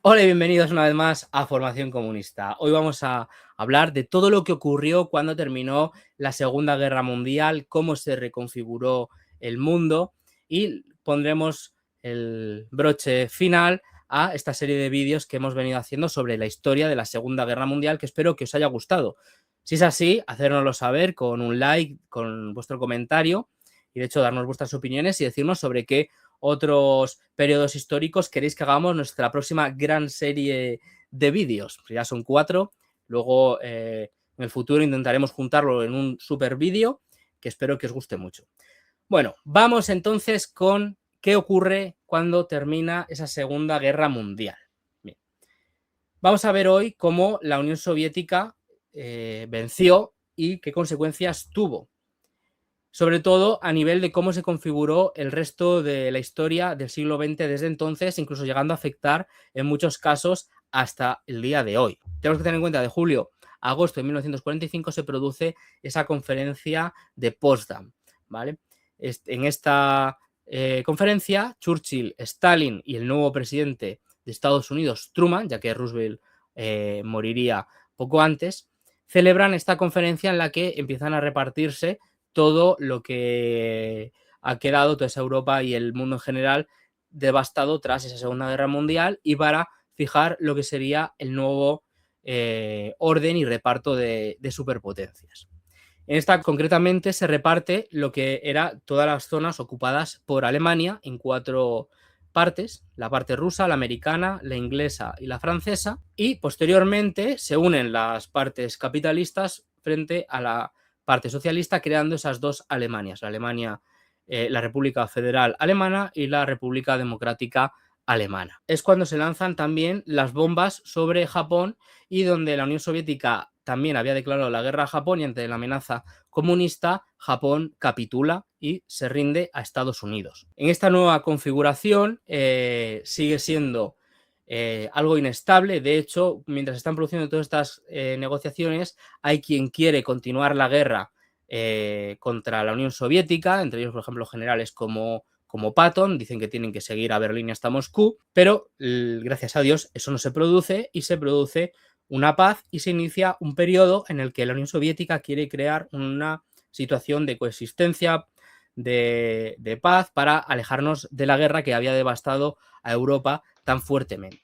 Hola y bienvenidos una vez más a Formación Comunista. Hoy vamos a hablar de todo lo que ocurrió cuando terminó la Segunda Guerra Mundial, cómo se reconfiguró el mundo y pondremos el broche final a esta serie de vídeos que hemos venido haciendo sobre la historia de la Segunda Guerra Mundial, que espero que os haya gustado. Si es así, hacérnoslo saber con un like, con vuestro comentario y de hecho darnos vuestras opiniones y decirnos sobre qué otros periodos históricos queréis que hagamos nuestra próxima gran serie de vídeos. Ya son 4. Luego en el futuro intentaremos juntarlo en un super vídeo que espero que os guste mucho. Bueno, vamos entonces con qué ocurre cuando termina esa Segunda Guerra Mundial. Bien. Vamos a ver hoy cómo la Unión Soviética venció y qué consecuencias tuvo, sobre todo a nivel de cómo se configuró el resto de la historia del siglo XX desde entonces, incluso llegando a afectar en muchos casos hasta el día de hoy. Tenemos que tener en cuenta de julio a agosto de 1945 se produce esa conferencia de Potsdam, ¿vale? En esta conferencia, Churchill, Stalin y el nuevo presidente de Estados Unidos, Truman, ya que Roosevelt moriría poco antes, celebran esta conferencia en la que empiezan a repartirse todo lo que ha quedado, toda esa Europa y el mundo en general devastado tras esa Segunda Guerra Mundial y para fijar lo que sería el nuevo orden y reparto de superpotencias. En esta concretamente se reparte lo que era todas las zonas ocupadas por Alemania en 4 partes, la parte rusa, la americana, la inglesa y la francesa, y posteriormente se unen las partes capitalistas frente a la parte socialista, creando esas dos Alemanias, la Alemania, la República Federal Alemana y la República Democrática Alemana. Es cuando se lanzan también las bombas sobre Japón y donde la Unión Soviética también había declarado la guerra a Japón y ante la amenaza comunista, Japón capitula y se rinde a Estados Unidos. En esta nueva configuración sigue siendo algo inestable. De hecho, mientras están produciendo todas estas negociaciones, hay quien quiere continuar la guerra contra la Unión Soviética, entre ellos, por ejemplo, generales como Patton, dicen que tienen que seguir a Berlín hasta Moscú, pero gracias a Dios eso no se produce y se produce una paz y se inicia un periodo en el que la Unión Soviética quiere crear una situación de coexistencia, de paz para alejarnos de la guerra que había devastado a Europa tan fuertemente.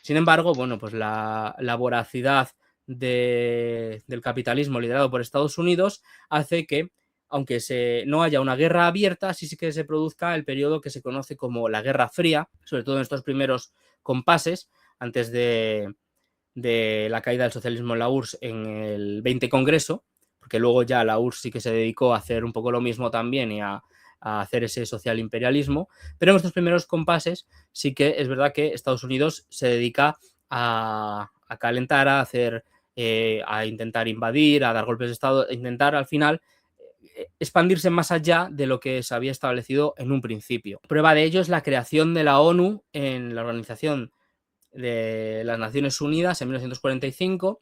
Sin embargo, bueno, pues la voracidad del capitalismo liderado por Estados Unidos hace que, aunque no haya una guerra abierta, sí que se produzca el periodo que se conoce como la Guerra Fría, sobre todo en estos primeros compases, antes de la caída del socialismo en la URSS en el 20 Congreso, porque luego ya la URSS sí que se dedicó a hacer un poco lo mismo también y a hacer ese social imperialismo, pero en estos primeros compases sí que es verdad que Estados Unidos se dedica a calentar, a hacer, a intentar invadir, a dar golpes de Estado, a intentar al final expandirse más allá de lo que se había establecido en un principio. Prueba de ello es la creación de la ONU en la Organización de las Naciones Unidas en 1945,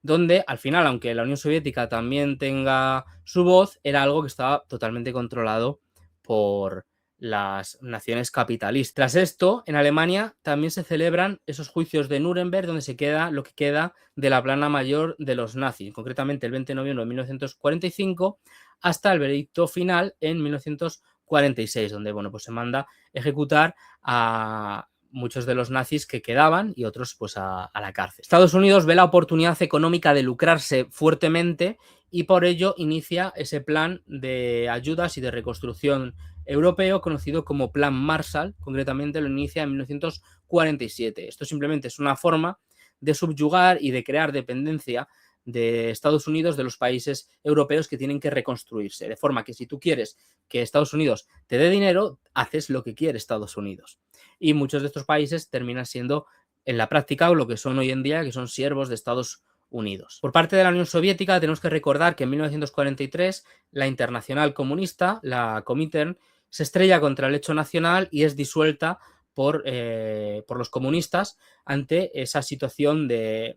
donde al final, aunque la Unión Soviética también tenga su voz, era algo que estaba totalmente controlado por las naciones capitalistas. Tras esto, en Alemania también se celebran esos juicios de Nuremberg, donde se queda lo que queda de la plana mayor de los nazis, concretamente el 20 de noviembre de 1945 hasta el veredicto final en 1946, donde bueno, pues se manda ejecutar a muchos de los nazis que quedaban y otros pues a la cárcel. Estados Unidos ve la oportunidad económica de lucrarse fuertemente y por ello inicia ese plan de ayudas y de reconstrucción europeo conocido como Plan Marshall, concretamente lo inicia en 1947. Esto simplemente es una forma de subyugar y de crear dependencia de Estados Unidos de los países europeos que tienen que reconstruirse, de forma que si tú quieres que Estados Unidos te dé dinero, haces lo que quiere Estados Unidos. Y muchos de estos países terminan siendo en la práctica lo que son hoy en día, que son siervos de Estados Unidos. Por parte de la Unión Soviética tenemos que recordar que en 1943 la Internacional Comunista, la Comintern, se estrella contra el hecho nacional y es disuelta por los comunistas ante esa situación de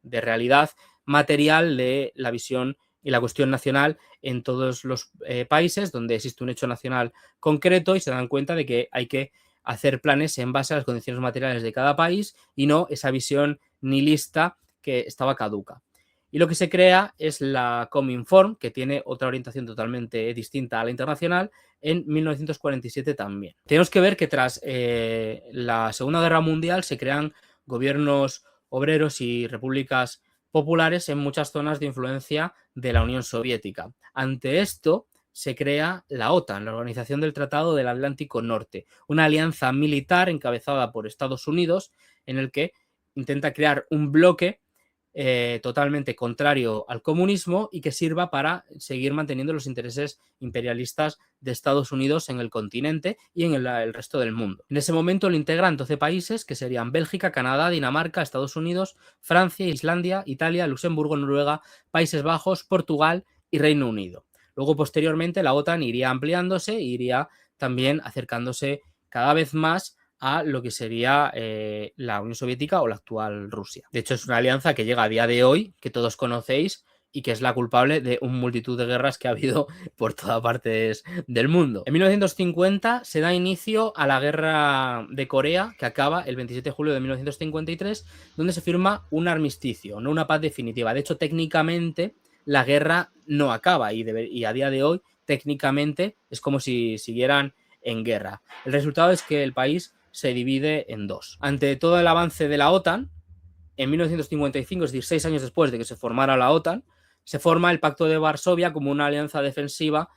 realidad material de la visión y la cuestión nacional en todos los países donde existe un hecho nacional concreto y se dan cuenta de que hay que hacer planes en base a las condiciones materiales de cada país y no esa visión nihilista que estaba caduca. Y lo que se crea es la Cominform, que tiene otra orientación totalmente distinta a la internacional, en 1947 también. Tenemos que ver que tras la Segunda Guerra Mundial se crean gobiernos obreros y repúblicas populares en muchas zonas de influencia de la Unión Soviética. Ante esto se crea la OTAN, la Organización del Tratado del Atlántico Norte, una alianza militar encabezada por Estados Unidos en el que intenta crear un bloque totalmente contrario al comunismo y que sirva para seguir manteniendo los intereses imperialistas de Estados Unidos en el continente y en el resto del mundo. En ese momento lo integran 12 países que serían Bélgica, Canadá, Dinamarca, Estados Unidos, Francia, Islandia, Italia, Luxemburgo, Noruega, Países Bajos, Portugal y Reino Unido. Luego, posteriormente, la OTAN iría ampliándose e iría también acercándose cada vez más a lo que sería la Unión Soviética o la actual Rusia. De hecho, es una alianza que llega a día de hoy, que todos conocéis, y que es la culpable de una multitud de guerras que ha habido por todas partes del mundo. En 1950 se da inicio a la Guerra de Corea, que acaba el 27 de julio de 1953, donde se firma un armisticio, no una paz definitiva. De hecho, técnicamente la guerra no acaba y a día de hoy, técnicamente, es como si siguieran en guerra. El resultado es que el país se divide en dos. Ante todo el avance de la OTAN, en 1955, es decir, 6 años después de que se formara la OTAN, se forma el Pacto de Varsovia como una alianza defensiva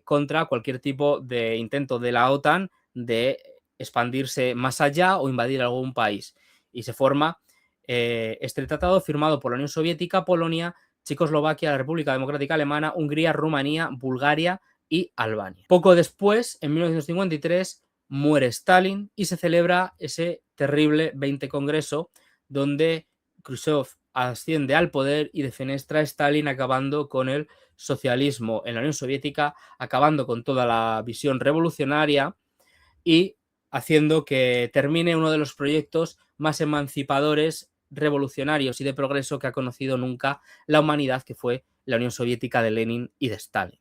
contra cualquier tipo de intento de la OTAN de expandirse más allá o invadir algún país. Y se forma este tratado firmado por la Unión Soviética, Polonia, Checoslovaquia, la República Democrática Alemana, Hungría, Rumanía, Bulgaria y Albania. Poco después, en 1953, muere Stalin y se celebra ese terrible 20 Congreso donde Khrushchev asciende al poder y defenestra a Stalin, acabando con el socialismo en la Unión Soviética, acabando con toda la visión revolucionaria y haciendo que termine uno de los proyectos más emancipadores, revolucionarios y de progreso que ha conocido nunca la humanidad, que fue la Unión Soviética de Lenin y de Stalin.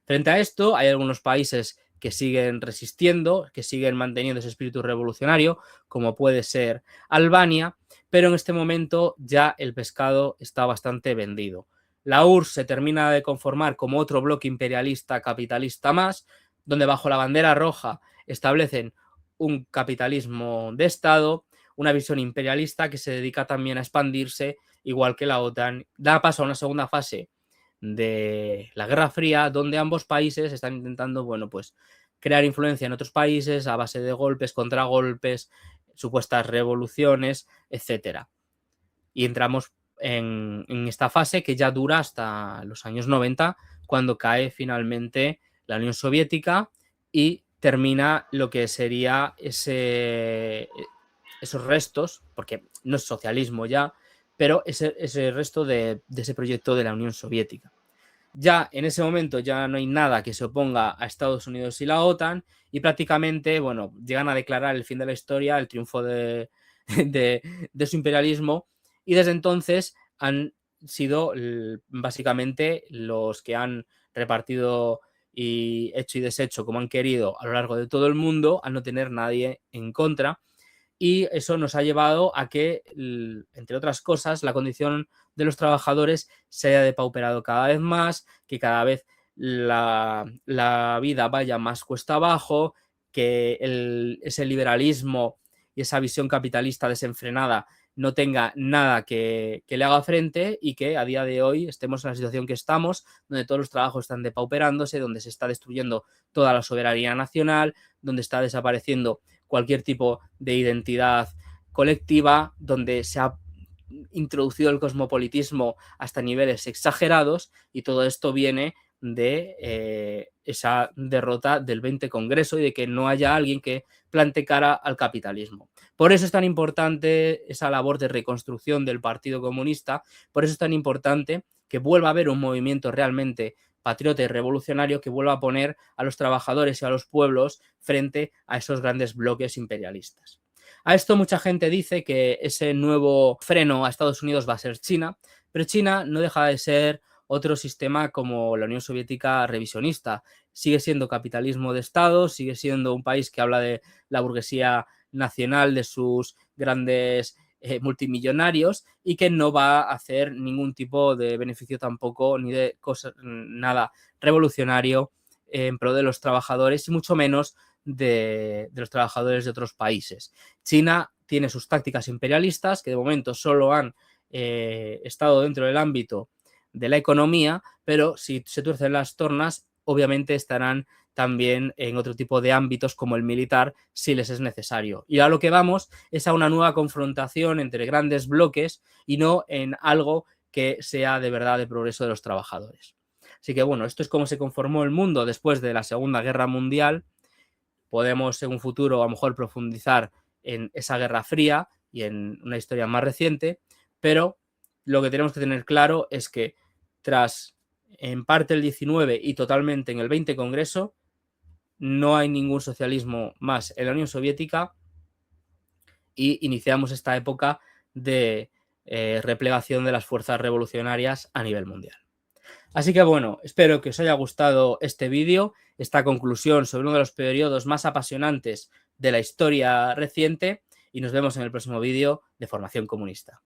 Frente a esto, hay algunos países que siguen resistiendo, que siguen manteniendo ese espíritu revolucionario, como puede ser Albania, pero en este momento ya el pescado está bastante vendido. La URSS se termina de conformar como otro bloque imperialista capitalista más, donde bajo la bandera roja establecen un capitalismo de Estado, una visión imperialista que se dedica también a expandirse, igual que la OTAN. Da paso a una segunda fase de la Guerra Fría, donde ambos países están intentando, bueno, pues crear influencia en otros países a base de golpes, contragolpes, supuestas revoluciones, etcétera. Y entramos en esta fase que ya dura hasta los años 90, cuando cae finalmente la Unión Soviética y termina lo que sería esos restos, porque no es socialismo ya, pero ese resto de ese proyecto de la Unión Soviética. Ya en ese momento ya no hay nada que se oponga a Estados Unidos y la OTAN y prácticamente, bueno, llegan a declarar el fin de la historia, el triunfo de su imperialismo, y desde entonces han sido básicamente los que han repartido y hecho y deshecho como han querido a lo largo de todo el mundo, al no tener nadie en contra. Y eso nos ha llevado a que, entre otras cosas, la condición de los trabajadores se haya depauperado cada vez más, que cada vez la vida vaya más cuesta abajo, que ese liberalismo y esa visión capitalista desenfrenada no tenga nada que le haga frente y que a día de hoy estemos en la situación que estamos, donde todos los trabajos están depauperándose, donde se está destruyendo toda la soberanía nacional, donde está desapareciendo cualquier tipo de identidad colectiva, donde se ha introducido el cosmopolitismo hasta niveles exagerados, y todo esto viene de esa derrota del 20 Congreso y de que no haya alguien que plante cara al capitalismo. Por eso es tan importante esa labor de reconstrucción del Partido Comunista, por eso es tan importante que vuelva a haber un movimiento realmente patriota y revolucionario que vuelva a poner a los trabajadores y a los pueblos frente a esos grandes bloques imperialistas. A esto mucha gente dice que ese nuevo freno a Estados Unidos va a ser China, pero China no deja de ser otro sistema como la Unión Soviética revisionista. Sigue siendo capitalismo de Estado, sigue siendo un país que habla de la burguesía nacional, de sus grandes multimillonarios, y que no va a hacer ningún tipo de beneficio tampoco, ni de nada revolucionario en pro de los trabajadores, y mucho menos de los trabajadores de otros países. China tiene sus tácticas imperialistas, que de momento solo han estado dentro del ámbito de la economía, pero si se tuercen las tornas, obviamente estarán también en otro tipo de ámbitos como el militar, si les es necesario. Y a lo que vamos es a una nueva confrontación entre grandes bloques y no en algo que sea de verdad de progreso de los trabajadores. Así que bueno, esto es cómo se conformó el mundo después de la Segunda Guerra Mundial. Podemos en un futuro a lo mejor profundizar en esa Guerra Fría y en una historia más reciente, pero lo que tenemos que tener claro es que tras en parte el 19 y totalmente en el 20 Congreso, no hay ningún socialismo más en la Unión Soviética y iniciamos esta época de replegación de las fuerzas revolucionarias a nivel mundial. Así que bueno, espero que os haya gustado este vídeo, esta conclusión sobre uno de los periodos más apasionantes de la historia reciente, y nos vemos en el próximo vídeo de Formación Comunista.